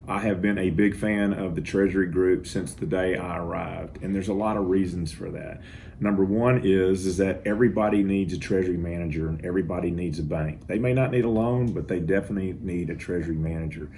I have been a big fan of the Treasury Group since the day I arrived, and there's a lot of reasons for that. Number one is that everybody needs a treasury manager and everybody needs a bank. They may not need a loan, but they definitely need a treasury manager.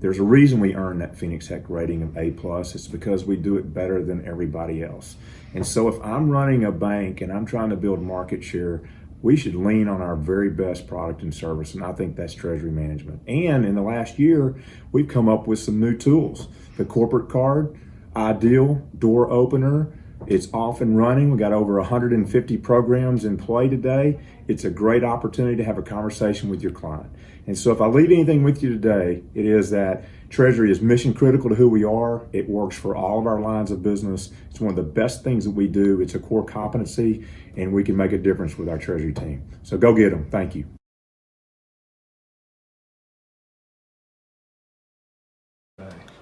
There's a reason we earn that Phoenix Tech rating of A+. It's because we do it better than everybody else. And so if I'm running a bank and I'm trying to build market share, we should lean on our very best product and service, and I think that's treasury management. And in the last year, we've come up with some new tools. The corporate card, ideal door opener, it's off and running. We got over 150 programs in play today. It's a great opportunity to have a conversation with your client. And so if I leave anything with you today, it is that Treasury is mission critical to who we are. It works for all of our lines of business. It's one of the best things that we do. It's a core competency, and we can make a difference with our Treasury team. So go get them. Thank you.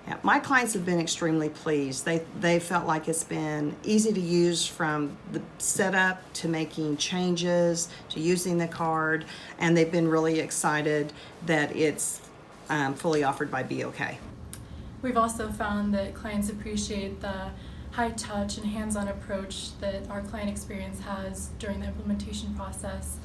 Yeah, my clients have been extremely pleased. They felt like it's been easy to use from the setup to making changes to using the card, and they've been really excited that it's fully offered by BOK. We've also found that clients appreciate the high touch and hands-on approach that our client experience has during the implementation process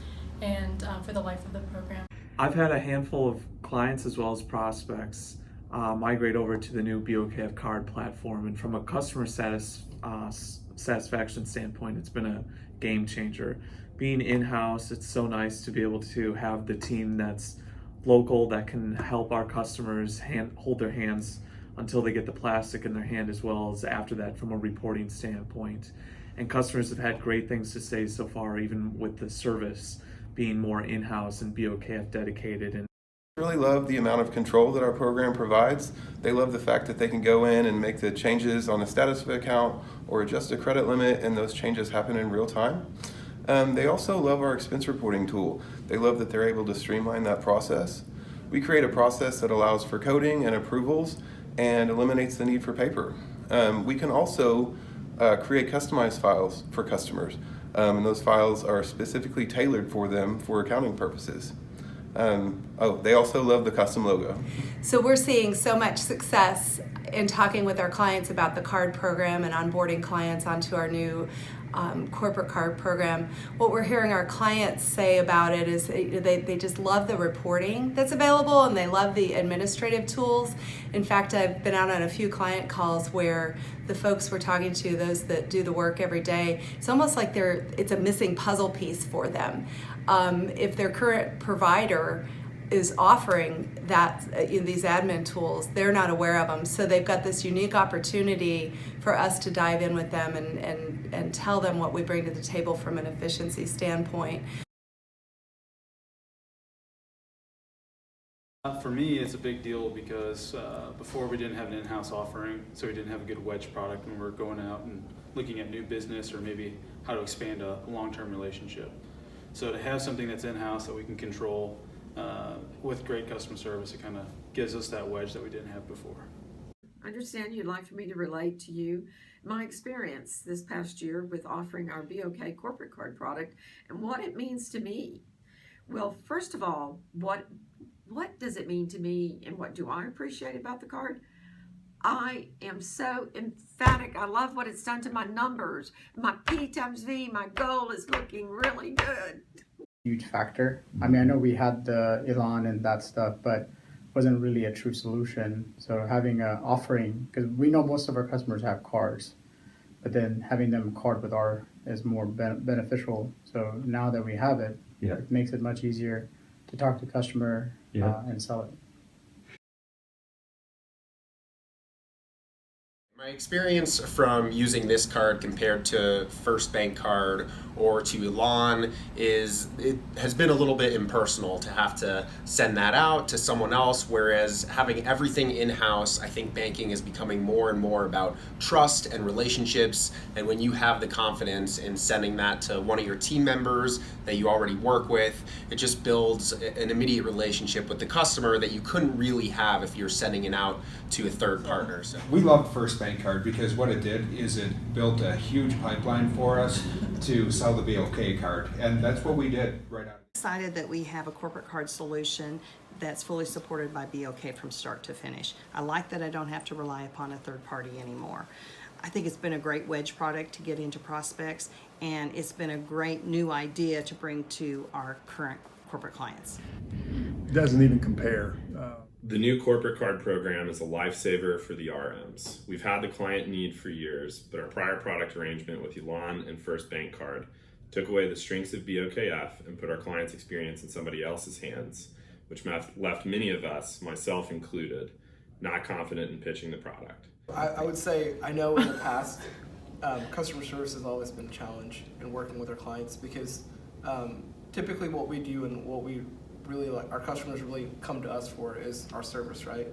and for the life of the program. I've had a handful of clients as well as prospects migrate over to the new BOKF card platform, and from a customer satisfaction standpoint, it's been a game changer. Being in-house, it's so nice to be able to have the team that's local that can help our customers hold their hands until they get the plastic in their hand, as well as after that from a reporting standpoint. And customers have had great things to say so far, even with the service being more in-house and BOKF dedicated. And really love the amount of control that our program provides. They love the fact that they can go in and make the changes on the status of an account or adjust a credit limit, and those changes happen in real time. They also love our expense reporting tool. They love that they're able to streamline that process. We create a process that allows for coding and approvals and eliminates the need for paper. We can also create customized files for customers, and those files are specifically tailored for them for accounting purposes. They also love the custom logo. So we're seeing so much success in talking with our clients about the card program and onboarding clients onto our new corporate card program. What we're hearing our clients say about it is they just love the reporting that's available, and they love the administrative tools. In fact, I've been out on a few client calls where the folks we're talking to, those that do the work every day, it's almost like it's a missing puzzle piece for them. If their current provider is offering these admin tools, they're not aware of them. So they've got this unique opportunity for us to dive in with them and tell them what we bring to the table from an efficiency standpoint. For me, it's a big deal because before we didn't have an in-house offering, so we didn't have a good wedge product when we were going out and looking at new business or maybe how to expand a long-term relationship. So to have something that's in-house that we can control with great customer service, it kind of gives us that wedge that we didn't have before. I understand you'd like for me to relate to you my experience this past year with offering our BOK corporate card product and what it means to me. Well, first of all, what does it mean to me and what do I appreciate about the card? I am so emphatic. I love what it's done to my numbers. My P times V, my goal is looking really good. Huge factor. I mean, I know we had the Elan and that stuff, but wasn't really a true solution. So having an offering, because we know most of our customers have cards, but then having them card with our is more beneficial. So now that we have it, it makes it much easier to talk to the customer and sell it. My experience from using this card compared to First Bank card or to Elan is it has been a little bit impersonal to have to send that out to someone else, whereas having everything in-house, I think banking is becoming more and more about trust and relationships, and when you have the confidence in sending that to one of your team members that you already work with, it just builds an immediate relationship with the customer that you couldn't really have if you're sending it out to a third partner. So we love First Bank bank card, because what it did is it built a huge pipeline for us to sell the BOK card, and that's what we did right out. Excited that we have a corporate card solution that's fully supported by BOK from start to finish. I like that I don't have to rely upon a third party anymore. I think it's been a great wedge product to get into prospects, and it's been a great new idea to bring to our current corporate clients. Doesn't even compare. The new corporate card program is a lifesaver for the RMs. We've had the client need for years, but our prior product arrangement with Elan and First Bank Card took away the strengths of BOKF and put our client's experience in somebody else's hands, which left many of us, myself included, not confident in pitching the product. I would say, I know in the past, customer service has always been a challenge in working with our clients, because typically what we do and what we really like, our customers really come to us for, is our service, right?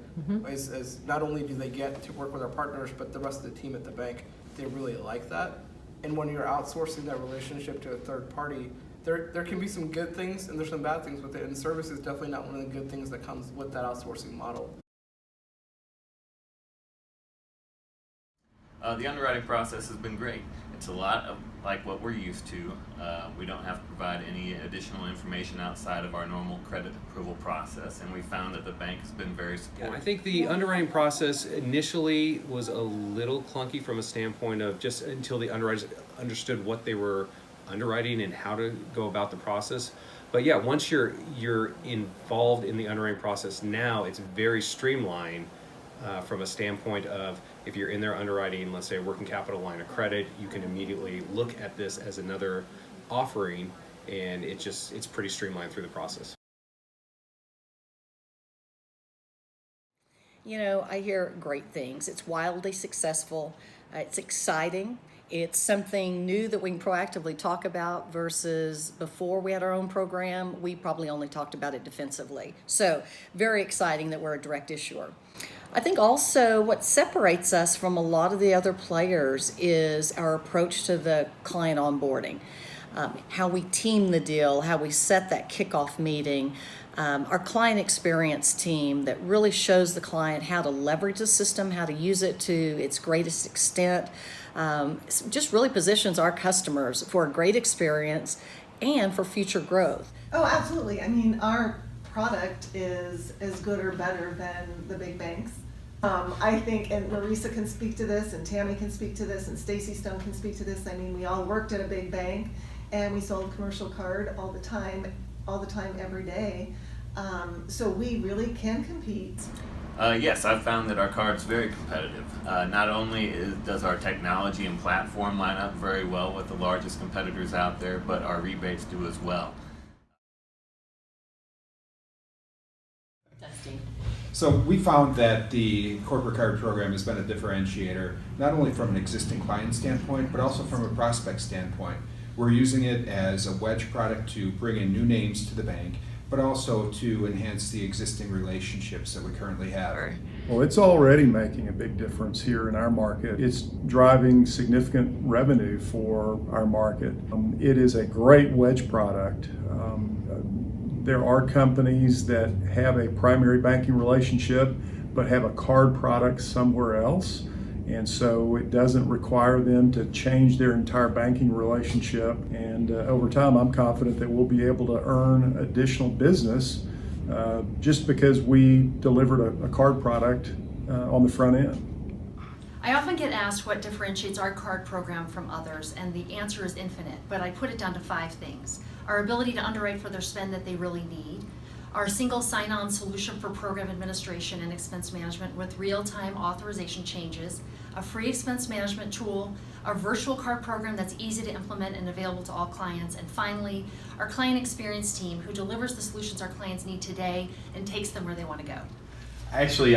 Is not only do they get to work with our partners, but the rest of the team at the bank, they really like that. And when you're outsourcing that relationship to a third party, there can be some good things and there's some bad things with it, and service is definitely not one of the good things that comes with that outsourcing model. The underwriting process has been great. It's a lot of like what we're used to. We don't have to provide any additional information outside of our normal credit approval process, and we found that the bank has been very supportive. Yeah, I think the underwriting process initially was a little clunky from a standpoint of just until the underwriters understood what they were underwriting and how to go about the process. But yeah, once you're involved in the underwriting process now, it's very streamlined. From a standpoint of, if you're in there underwriting, let's say a working capital line of credit, you can immediately look at this as another offering, and it's pretty streamlined through the process. You know, I hear great things. It's wildly successful. It's exciting. It's something new that we can proactively talk about, versus before we had our own program, we probably only talked about it defensively. So very exciting that we're a direct issuer. I think also what separates us from a lot of the other players is our approach to the client onboarding, how we team the deal, how we set that kickoff meeting, our client experience team that really shows the client how to leverage the system, how to use it to its greatest extent, just really positions our customers for a great experience and for future growth. Oh, absolutely. I mean, our product is as good or better than the big banks. I think, and Marisa can speak to this, and Tammy can speak to this, and Stacy Stone can speak to this. I mean, we all worked at a big bank, and we sold commercial card all the time, every day. So we really can compete. Yes, I've found that our card's very competitive. Not only does our technology and platform line up very well with the largest competitors out there, but our rebates do as well. So we found that the corporate card program has been a differentiator, not only from an existing client standpoint, but also from a prospect standpoint. We're using it as a wedge product to bring in new names to the bank, but also to enhance the existing relationships that we currently have. Well, it's already making a big difference here in our market. It's driving significant revenue for our market. It is a great wedge product. There are companies that have a primary banking relationship but have a card product somewhere else, and so it doesn't require them to change their entire banking relationship. And over time, I'm confident that we'll be able to earn additional business just because we delivered a card product on the front end. I often get asked what differentiates our card program from others, and the answer is infinite, but I put it down to 5 things. Our ability to underwrite for their spend that they really need, our single sign-on solution for program administration and expense management with real-time authorization changes, a free expense management tool, our virtual card program that's easy to implement and available to all clients, and finally, our client experience team who delivers the solutions our clients need today and takes them where they want to go. Actually,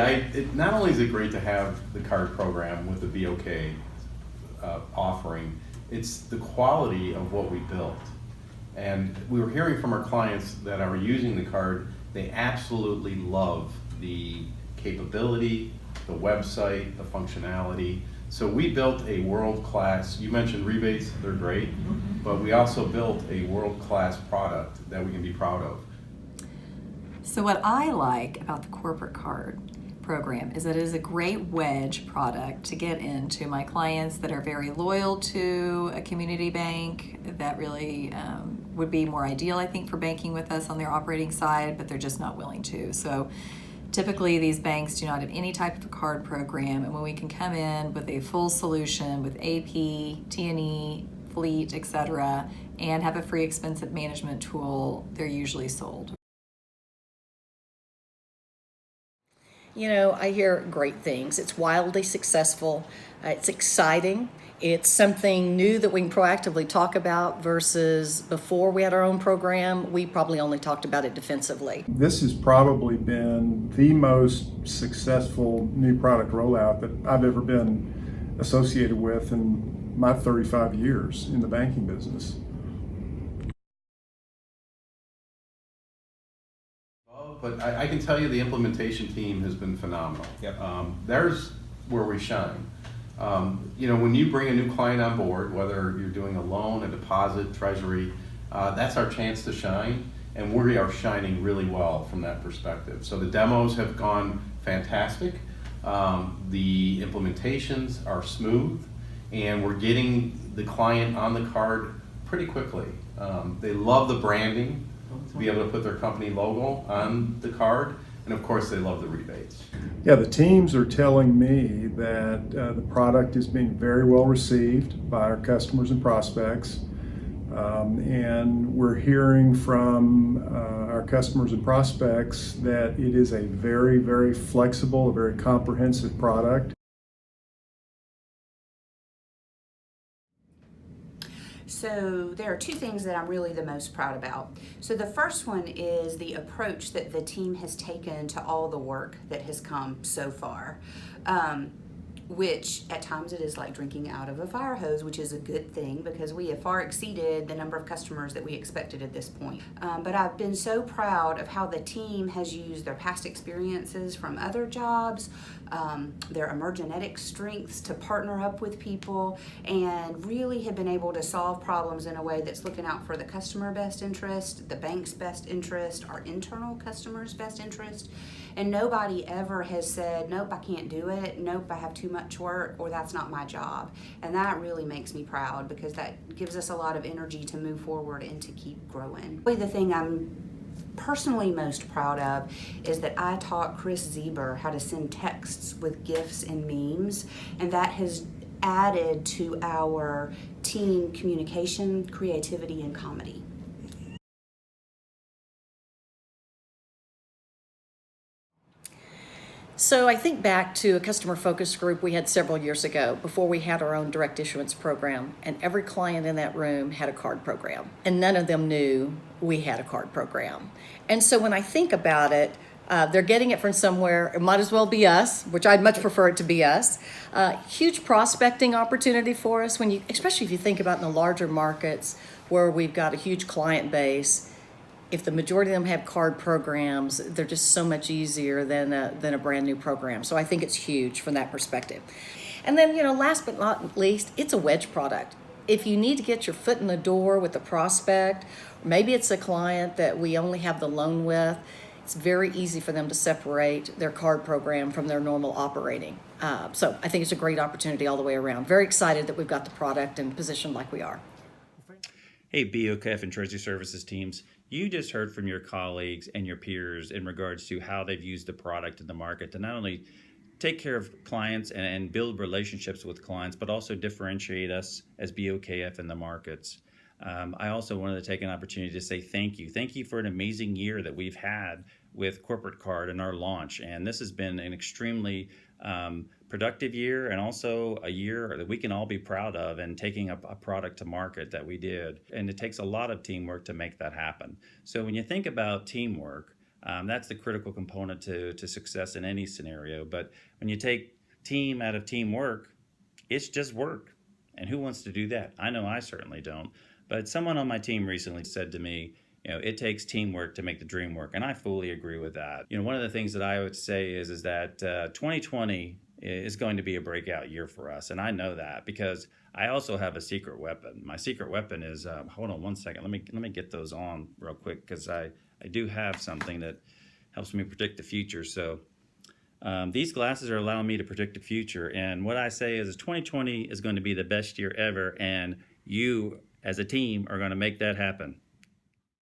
not only is it great to have the card program with the BOK offering, it's the quality of what we built. And we were hearing from our clients that are using the card, they absolutely love the capability, the website, the functionality. So we built a world-class, you mentioned rebates, they're great, but we also built a world-class product that we can be proud of. So what I like about the corporate card program is that it is a great wedge product to get into my clients that are very loyal to a community bank that really would be more ideal, I think, for banking with us on their operating side, but they're just not willing to. So typically these banks do not have any type of card program, and when we can come in with a full solution with AP, T&E, fleet, etc., and have a free expense management tool, they're usually sold. You know, I hear great things. It's wildly successful. It's exciting. It's something new that we can proactively talk about versus before we had our own program, we probably only talked about it defensively. This has probably been the most successful new product rollout that I've ever been associated with in my 35 years in the banking business. But I can tell you the implementation team has been phenomenal. Yep. There's where we shine. You know, when you bring a new client on board, whether you're doing a loan, a deposit, treasury, that's our chance to shine, and we are shining really well from that perspective. So the demos have gone fantastic. The implementations are smooth, and we're getting the client on the card pretty quickly. They love the branding, to be able to put their company logo on the card, and of course they love the rebates. Yeah, the teams are telling me that the product is being very well received by our customers and prospects, and we're hearing from our customers and prospects that it is a very, very flexible, a very comprehensive product. So there are two things that I'm really the most proud about. So the first one is the approach that the team has taken to all the work that has come so far, which at times it is like drinking out of a fire hose, which is a good thing because we have far exceeded the number of customers that we expected at this point. But I've been so proud of how the team has used their past experiences from other jobs, their emergenetic strengths to partner up with people, and really have been able to solve problems in a way that's looking out for the customer best interest, the bank's best interest, our internal customers' best interest. And nobody ever has said, nope, I can't do it, nope, I have too much work, or that's not my job. And that really makes me proud because that gives us a lot of energy to move forward and to keep growing. The thing I'm personally most proud of is that I taught Chris Zeber how to send texts with GIFs and memes, and that has added to our team communication, creativity, and comedy. So I think back to a customer focus group we had several years ago before we had our own direct issuance program, and every client in that room had a card program, and none of them knew we had a card program. And so when I think about it, they're getting it from somewhere. It might as well be us, which I'd much prefer it to be us. Huge prospecting opportunity for us, when you, especially if you think about in the larger markets where we've got a huge client base. If the majority of them have card programs, they're just so much easier than a brand new program. So I think it's huge from that perspective. And then, you know, last but not least, it's a wedge product. If you need to get your foot in the door with a prospect, maybe it's a client that we only have the loan with, it's very easy for them to separate their card program from their normal operating. So I think it's a great opportunity all the way around. Very excited that we've got the product and positioned like we are. Hey, BOKF and Treasury Services teams. You just heard from your colleagues and your peers in regards to how they've used the product in the market to not only take care of clients and build relationships with clients, but also differentiate us as BOKF in the markets. I also wanted to take an opportunity to say thank you. Thank you for an amazing year that we've had with Corporate Card and our launch. And this has been an extremely productive year, and also a year that we can all be proud of, and taking a product to market that we did. And it takes a lot of teamwork to make that happen. So when you think about teamwork, that's the critical component to success in any scenario. But when you take team out of teamwork, it's just work. And who wants to do that? I know I certainly don't. But someone on my team recently said to me, you know, it takes teamwork to make the dream work. And I fully agree with that. You know, one of the things that I would say is that 2020 is going to be a breakout year for us. And I know that because I also have a secret weapon. My secret weapon is, hold on one second. Let me get those on real quick, because I do have something that helps me predict the future. So These glasses are allowing me to predict the future. And what I say is 2020 is going to be the best year ever, and you as a team are going to make that happen.